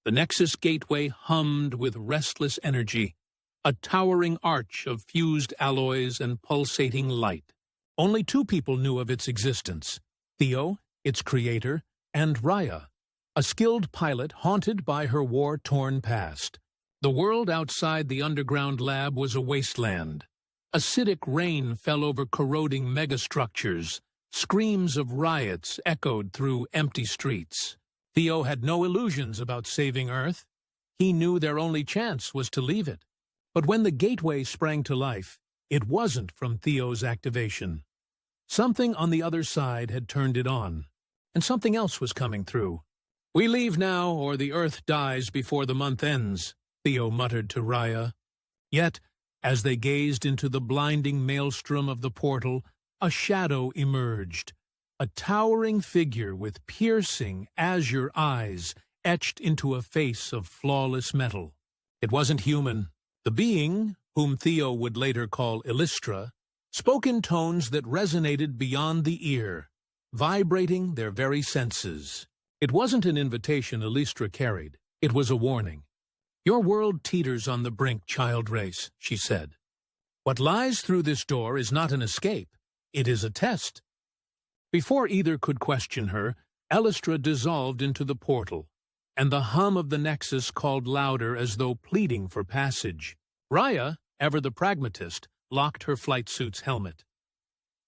The Nexus Gateway hummed with restless energy, a towering arch of fused alloys and pulsating light. Only two people knew of its existence: Theo, its creator, and Raya, a skilled pilot haunted by her war-torn past. The world outside the underground lab was a wasteland. Acidic rain fell over corroding megastructures. Screams of riots echoed through empty streets. Theo had no illusions about saving Earth. He knew their only chance was to leave it. But when the gateway sprang to life, it wasn't from Theo's activation. Something on the other side had turned it on, and something else was coming through. "We leave now, or the Earth dies before the month ends," Theo muttered to Raya. Yet, as they gazed into the blinding maelstrom of the portal, a shadow emerged, a towering figure with piercing, azure eyes etched into a face of flawless metal. It wasn't human. The being, whom Theo would later call Illustra, spoke in tones that resonated beyond the ear, vibrating their very senses. It wasn't an invitation Illustra carried. It was a warning. "Your world teeters on the brink, child race," she said. "What lies through this door is not an escape. It is a test." Before either could question her, Illustra dissolved into the portal, and the hum of the Nexus called louder as though pleading for passage. Raya, ever the pragmatist, locked her flight suit's helmet.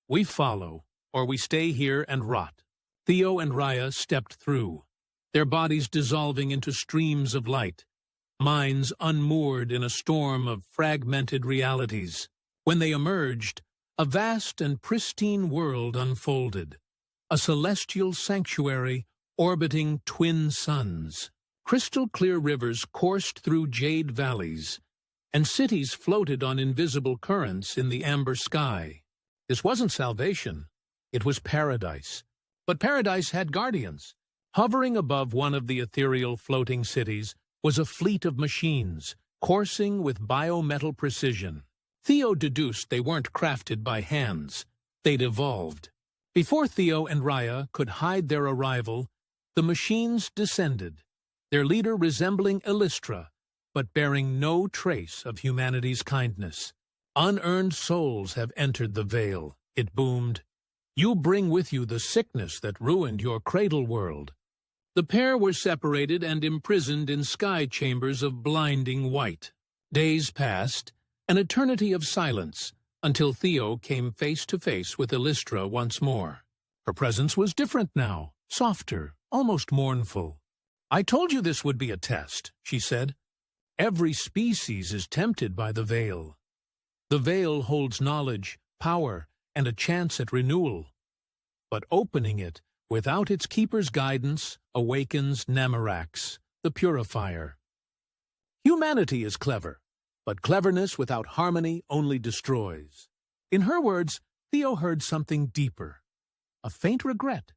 "We follow, or we stay here and rot." Theo and Raya stepped through, their bodies dissolving into streams of light, minds unmoored in a storm of fragmented realities. When they emerged, a vast and pristine world unfolded, a celestial sanctuary orbiting twin suns. Crystal-clear rivers coursed through jade valleys, and cities floated on invisible currents in the amber sky. This wasn't salvation, it was paradise. But paradise had guardians. Hovering above one of the ethereal floating cities was a fleet of machines, coursing with biometal precision. Theo deduced they weren't crafted by hands. They'd evolved. Before Theo and Raya could hide their arrival, the machines descended, their leader resembling Illustra, but bearing no trace of humanity's kindness. "Unearned souls have entered the veil," it boomed. "You bring with you the sickness that ruined your cradle world." The pair were separated and imprisoned in sky chambers of blinding white. Days passed, an eternity of silence, until Theo came face to face with Illustra once more. Her presence was different now, softer, almost mournful. "I told you this would be a test," she said. "Every species is tempted by the veil. The veil holds knowledge, power, and a chance at renewal. But opening it, without its keeper's guidance, awakens Namarax, the purifier. Humanity is clever, but cleverness without harmony only destroys." In her words, Theo heard something deeper, a faint regret.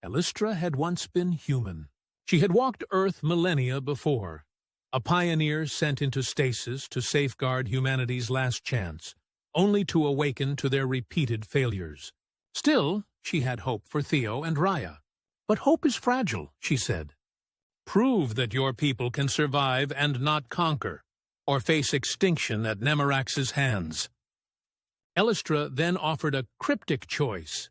Illustra had once been human. She had walked Earth millennia before, a pioneer sent into stasis to safeguard humanity's last chance, only to awaken to their repeated failures. Still, she had hope for Theo and Raya. "But hope is fragile," she said. "Prove that your people can survive and not conquer, or face extinction at Namarax's hands." Illustra then offered a cryptic choice.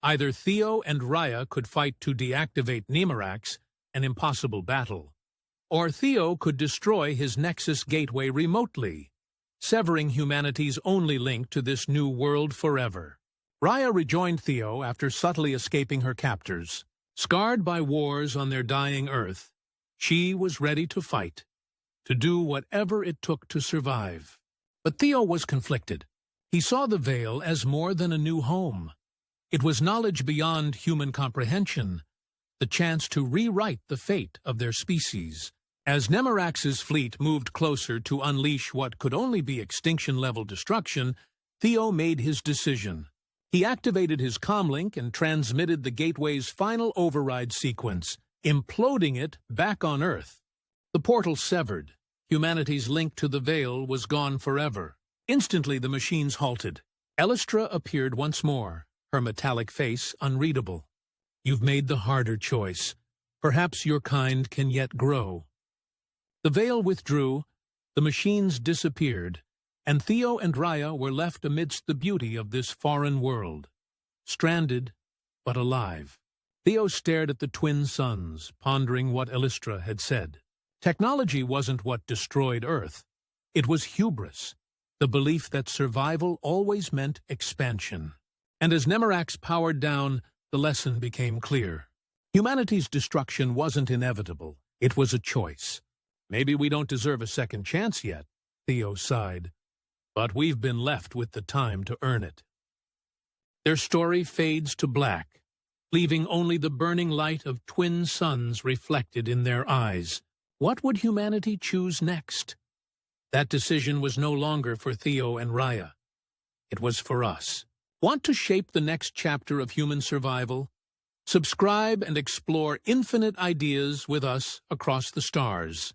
Either Theo and Raya could fight to deactivate Namarax, an impossible battle, or Theo could destroy his Nexus Gateway remotely, severing humanity's only link to this new world forever. Raya rejoined Theo after subtly escaping her captors. Scarred by wars on their dying Earth, she was ready to fight, to do whatever it took to survive. But Theo was conflicted. He saw the Veil as more than a new home. It was knowledge beyond human comprehension, the chance to rewrite the fate of their species. As Namarax's fleet moved closer to unleash what could only be extinction-level destruction, Theo made his decision. He activated his comlink and transmitted the Gateway's final override sequence, imploding it back on Earth. The portal severed. Humanity's link to the Veil was gone forever. Instantly the machines halted. Illustra appeared once more, her metallic face unreadable. "You've made the harder choice. Perhaps your kind can yet grow. The veil withdrew, the machines disappeared, and Theo and Raya were left amidst the beauty of this foreign world, stranded but alive. Theo stared at the twin suns, pondering what Elistra had said. Technology wasn't what destroyed Earth. It was hubris, the belief that survival always meant expansion. And as Nemerax powered down, the lesson became clear. Humanity's destruction wasn't inevitable. It was a choice. Maybe we don't deserve a second chance yet, Theo sighed. But we've been left with the time to earn it. Their story fades to black, leaving only the burning light of twin suns reflected in their eyes. What would humanity choose next? That decision was no longer for Theo and Raya. It was for us. Want to shape the next chapter of human survival? Subscribe and explore infinite ideas with us across the stars.